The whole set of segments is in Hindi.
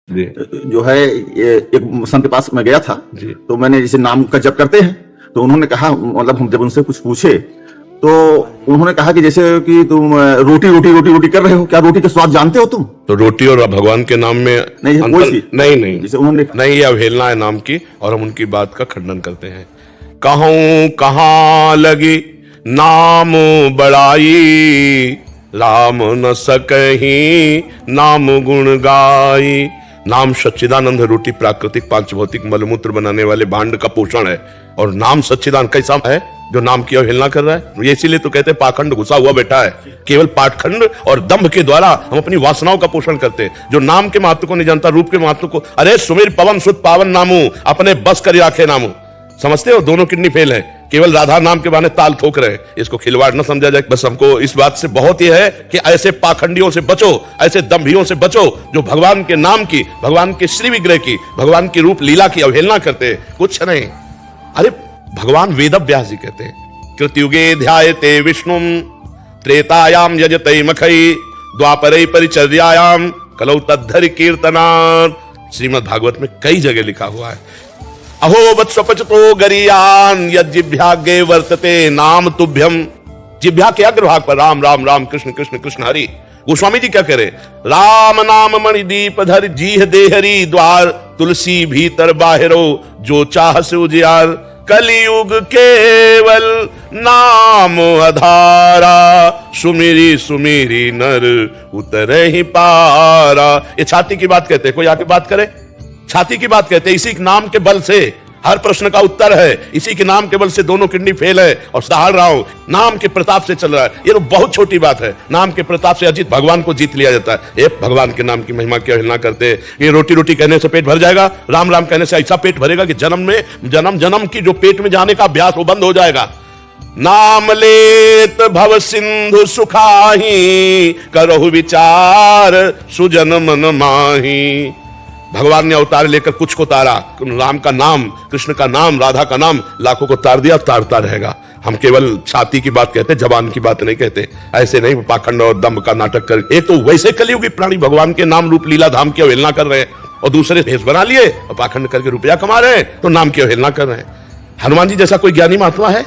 जी जो है एक संत के पास मैं गया था, जी तो मैंने जैसे नाम का जप करते हैं, तो उन्होंने कहा, मतलब हम जब उनसे कुछ पूछे तो उन्होंने कहा कि जैसे कि तुम रोटी रोटी रोटी रोटी कर रहे हो, क्या रोटी का स्वाद जानते हो तुम? तो रोटी और भगवान के नाम में नहीं, अंतर कोई चीज नहीं नहीं जैसे उन्होंने नहीं, ये अवहेलना है नाम की और हम उनकी बात का खंडन करते हैं। कहूं कहां लगी नाम बड़ाई, राम न सकही नाम गुण गाई। नाम सच्चिदानंद रोटी प्राकृतिक पांच भौतिक मलमूत्र बनाने वाले भांड का पोषण है, और नाम सच्चिदानंद कैसा है जो नाम की अवहेलना कर रहा है? ये इसीलिए तो कहते हैं पाखंड घुसा हुआ बैठा है। केवल पाखंड और दंभ के द्वारा हम अपनी वासनाओं का पोषण करते हैं। जो नाम के महत्व को नहीं जानता, रूप के महत्व को, अरे सुमिर पवन सुत पावन नामू, अपने बस कर आखे नामू, समझते हो? दोनों किडनी फेल है, केवल राधा नाम के बहाने ताल ठोक रहे हैं। इसको खिलवाड़ न समझा जाए। बस हमको इस बात से बहुत ही है कि ऐसे पाखंडियों से बचो, ऐसे दंभियों से बचो जो भगवान के नाम की, भगवान के श्री विग्रह की, भगवान की रूप लीला की अवहेलना करते हैं। कुछ नहीं। अरे भगवान वेद व्यास जी कहते हैं, कृतयुगे ध्यायते विष्णुम, त्रेतायाम यजते मखई, द्वापरे परिचर्यायाम कलौ तद्धरि कीर्तनात्। श्रीमद् भागवत में कई जगह लिखा हुआ है। अहो वत्सपचतो गरियान यज्जिभ्यागे वर्तते नाम तुभ्यम। जिभ्या के अग्रभाग पर राम राम राम, कृष्ण कृष्ण कृष्ण हरि। गोस्वामी जी क्या कह रहे? राम नाम मणि दीप धर, जीह देहरी द्वार, तुलसी भीतर बाहिरो, जो चाह से उजियार। कलियुग केवल नाम आधारा, सुमिरी सुमिरी नर उतरे ही पारा। ये छाती की बात कहते हैं, कोई आके बात करे? छाती की बात कहते हैं। इसी नाम के बल से हर प्रश्न का उत्तर है, इसी के नाम के बल से दोनों किडनी फेल है और दहाड़ रहा हूं, नाम के प्रताप से चल रहा है। ये तो बहुत छोटी बात है। नाम के प्रताप से अजित भगवान को जीत लिया जाता है। ये भगवान के नाम की महिमा की अवहेलना करते हैं। ये रोटी रोटी कहने से पेट भर जाएगा, राम राम कहने से ऐसा पेट भरेगा कि जन्म में जन्म जन्म की जो पेट में जाने का अभ्यास वो बंद हो जाएगा। नाम लेत भव सिंधु सुखाही, करहु विचार सुजन मन माही। भगवान ने अवतार लेकर कुछ को तारा, राम का नाम, कृष्ण का नाम, राधा का नाम लाखों को तार दिया, तारता रहेगा। हम केवल छाती की बात कहते, जबान की बात नहीं कहते। ऐसे नहीं पाखंड और दम्भ का नाटक कर। एक तो वैसे कलियुगी प्राणी भगवान के नाम रूप लीला धाम की अवहेलना कर रहे हैं, और दूसरे भेष बना लिए और पाखंड करके रुपया कमा रहे हैं, तो नाम की अवहेलना कर रहे हैं। हनुमान जी जैसा कोई ज्ञानी महात्मा है?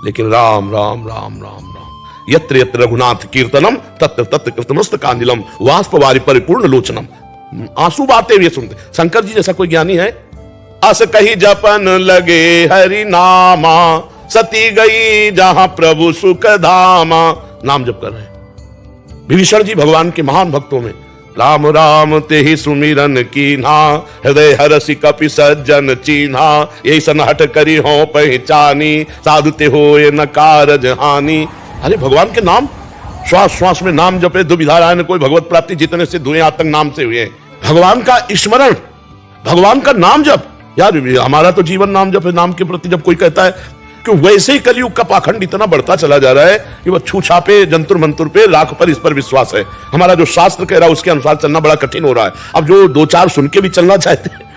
लेकिन राम राम राम राम राम, यत्र यत्र रघुनाथ कीर्तनम, तत्र तत्र कृतमस्तकांजलिम, वाष्पवारि परिपूर्ण लोचनम। आंसू बहाते हुए सुनते। शंकर जी जैसा कोई ज्ञानी है? अस कही जपन लगे हरि नामा, सती गई जहां प्रभु सुख धामा। नाम जप कर रहे हैं। विभीषण जी भगवान के महान भक्तों में, राम राम ते ही सुमिरन कीन्हा, हृदय हरसि कपि सज्जन चीन्हा। यही सन हट करी हो पहचानी, साधुते होए न कारज हानि। अरे भगवान के नाम, श्वास श्वास में नाम जपे, दुविधारायण ने कोई भगवत प्राप्ति जितने से हुए आज तक नाम से हुए। भगवान का स्मरण, भगवान का नाम जप। यार हमारा तो जीवन नाम जप है। नाम के प्रति जब कोई कहता है कि वैसे ही कलयुग का पाखंड इतना बढ़ता चला जा रहा है कि वह छूछा पे, जंतुर मंतुर पे, राख पर, इस पर विश्वास है। हमारा जो शास्त्र कह रहा है उसके अनुसार चलना बड़ा कठिन हो रहा है। अब जो दो चार सुन के भी चलना चाहते हैं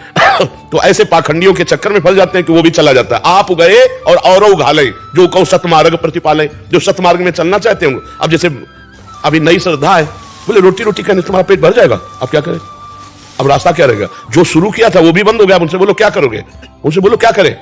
तो ऐसे पाखंडियों के चक्कर में फंस जाते हैं कि वो भी चला जाता है। आप गए और औरों उघाले, जो कहो सतमार्ग प्रतिपाले, जो सतमार्ग में चलना चाहते हैं। अब जैसे अभी नई श्रद्धा है, बोले रोटी रोटी कहने से तुम्हारा पेट भर जाएगा, अब क्या करें? अब रास्ता क्या रहेगा? जो शुरू किया था वो भी बंद हो गया। उनसे बोलो क्या करोगे? उनसे बोलो क्या करें,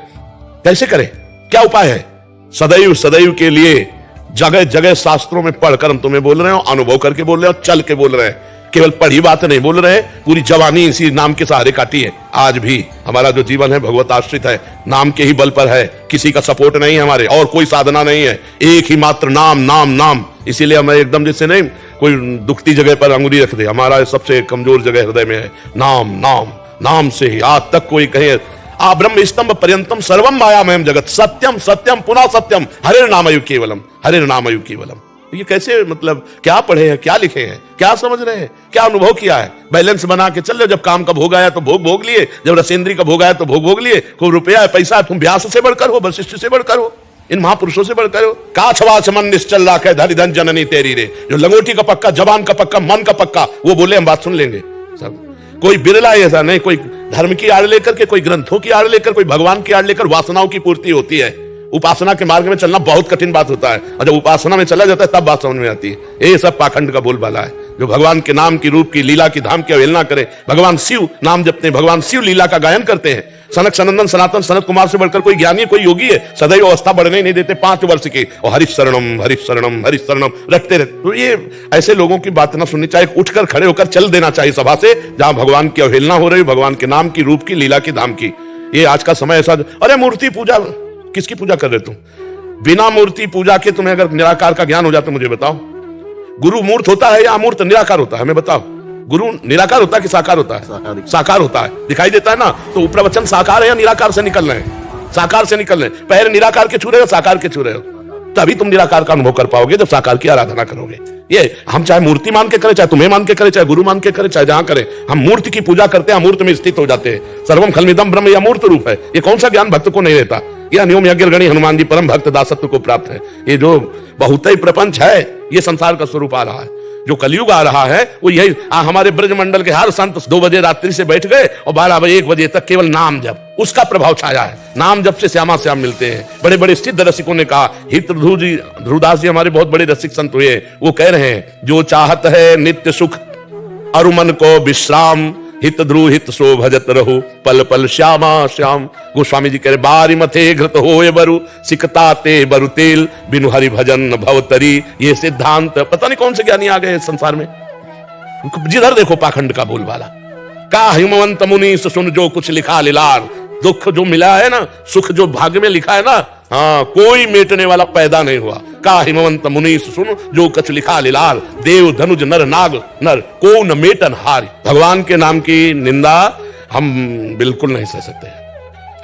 कैसे करें, क्या उपाय है? सदैव सदैव के लिए जगह जगह शास्त्रों में पढ़कर हम तुम्हें बोल रहे हो, अनुभव करके बोल रहे हो, चल के बोल रहे हैं। केवल पढ़ी बात नहीं बोल रहे, पूरी जवानी इसी नाम के सहारे काटी है। आज भी हमारा जो जीवन है भगवत आश्रित है, नाम के ही बल पर है। किसी का सपोर्ट नहीं है हमारे, और कोई साधना नहीं है, एक ही मात्र नाम नाम नाम। इसीलिए हमें एकदम जैसे नहीं कोई दुखती जगह पर अंगुली रख दे, हमारा सबसे कमजोर जगह हृदय में है। नाम नाम नाम से ही आज तक कोई कहे आ ब्रह्म स्तंभ पर्यंतम सर्वम मायामयम जगत, सत्यम सत्यम पुनः सत्यम, हरे नामयु केवलम, हरे नामयु केवलम। ये कैसे, मतलब क्या पढ़े हैं, क्या लिखे हैं, क्या समझ रहे हैं, क्या अनुभव किया है? बैलेंस बना के चल रहे। जब काम का भोग आया तो भोग भोग लिए, जब रसेंद्री का भोग आया तो भोग भोग लिए। कोई रुपया है, पैसा है, तुम व्यास से बढ़कर हो, वशिष्ठ से बढ़कर हो, इन महापुरुषों से बढ़कर हो। काछवाच मन निश्चल राखे, धरि धन जननी तेरी रे। जो लंगोटी का पक्का, जबान का पक्का, मन का पक्का, वो बोले हम बात सुन लेंगे सब। कोई बिरला ऐसा नहीं, कोई धर्म की आड़ लेकर के, कोई ग्रंथों की आड़ लेकर, कोई भगवान की आड़ लेकर वासनाओं की पूर्ति होती है। उपासना के मार्ग में चलना बहुत कठिन बात होता है, और जब उपासना में चला जाता है तब बात समझ में आती है। ये सब पाखंड का बोलबाला है। जो भगवान के नाम की, रूप की, लीला की, धाम की अवहेलना करे, भगवान शिव नाम जपते हैं, भगवान शिव लीला का गायन करते हैं। सनक सनंदन सनातन सनत कुमार से बढ़कर कोई ज्ञानी, कोई योगी है? सदैव अवस्था बढ़ने नहीं देते, 5 वर्ष के, और हरिशरणम रटते रहते। तो ये ऐसे लोगों की बात ना सुननी चाहिए, उठकर खड़े होकर चल देना चाहिए सभा से, जहां भगवान की अवहेलना हो रही, भगवान के नाम की, रूप की, लीला की, धाम की। ये आज का समय ऐसा। अरे मूर्ति पूजा, किसकी पूजा कर रहे तुम? बिना मूर्ति पूजा के तुम्हें अगर निराकार का ज्ञान हो जाता, मुझे बताओ, गुरु मूर्त होता है या अमूर्त निराकार होता है? हमें बताओ, गुरु निराकार होता है कि साकार होता है? साकार होता है, दिखाई देता है ना। तो प्रवचन साकार है या निराकार से निकल रहे हैं? साकार से निकल रहे हैं। पैर निराकार के छू रहे हो, साकार के छू रहे हो, तभी तुम निराकार का अनुभव कर पाओगे जब साकार की आराधना करोगे। ये हम चाहे मूर्ति मान के करें, चाहे तुम्हें मान के करें, चाहे गुरु मान के करें, चाहे जहां करें, हम मूर्ति की पूजा करते हैं, अमूर्त में स्थित हो जाते हैं। सर्वम खलमिदम ब्रह्म, यह अमूर्त रूप है। ये कौन सा ज्ञान भक्त को नहीं रहता? यह अन्योम यज्ञ गणी हनुमान जी परम भक्त दासत्व को प्राप्त है। ये जो बहुत ही प्रपंच है, ये संसार का स्वरूप आ रहा है। जो कलयुग आ रहा है वो यही। हमारे ब्रजमंडल के हर संत 2 बजे रात्रि से बैठ गए और 12 बजे 1 बजे तक केवल नाम जप, उसका प्रभाव छाया है। नाम जप से श्यामा श्याम मिलते हैं। बड़े बड़े सिद्ध रसिकों ने कहा, हित ध्रुवदास जी हमारे बहुत बड़े रसिक संत हुए, वो कह रहे हैं, जो चाहत है नित्य सुख अरुमन को विश्राम, हित ध्रुव हित सो भजत रहु पल पल श्यामा श्याम। गोस्वामी जी कह रहे, बारी मथे घृत होए बरु सिकता ते बरु तेल, बिनु हरि भजन भवतरी। ये सिद्धांत पता नहीं कौन से ज्ञानी आ गए संसार में, जिधर देखो पाखंड का बोलबाला। का हिमवंत मुनि सुन जो कुछ लिखा लीलार। दुख जो मिला है ना, सुख जो भाग्य में लिखा है ना, हाँ, कोई मेटने वाला पैदा नहीं हुआ। का हिमवंत मुनि सुन जो कुछ लिखा लीलार, देव धनुज नर नाग नर को न मेटन हार। भगवान के नाम की निंदा हम बिल्कुल नहीं सह सकते।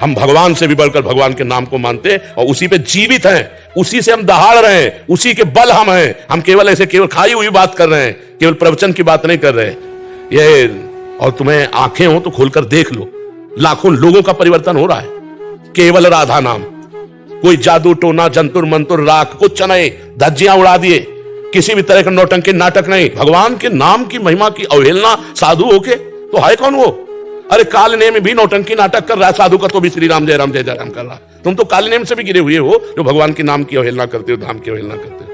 हम भगवान से भी बढ़कर भगवान के नाम को मानते हैं और उसी पे जीवित हैं, उसी से हम दहाड़ रहे हैं, उसी के बल हम हैं। हम केवल ऐसे केवल खाई हुई बात कर रहे हैं, केवल प्रवचन की बात नहीं कर रहे। ये, और तुम्हें आंखें हो तो खोलकर देख लो, लाखों लोगों का परिवर्तन हो रहा है केवल राधा नाम। कोई जादू टोना जंतुर मंतुर राख कुछ नहीं, धज्जियां उड़ा दिए, किसी भी तरह का नौटंकी नाटक नहीं। भगवान के नाम की महिमा की अवहेलना साधु होके तो है कौन वो? अरे काल नेम भी नौटंकी नाटक कर रहा है, साधु का तो भी श्री राम जय राम कर रहा। तुम तो काल नेम से भी गिरे हुए हो, जो भगवान के नाम की अवहेलना करते हो, धाम की अवहेलना करते हो।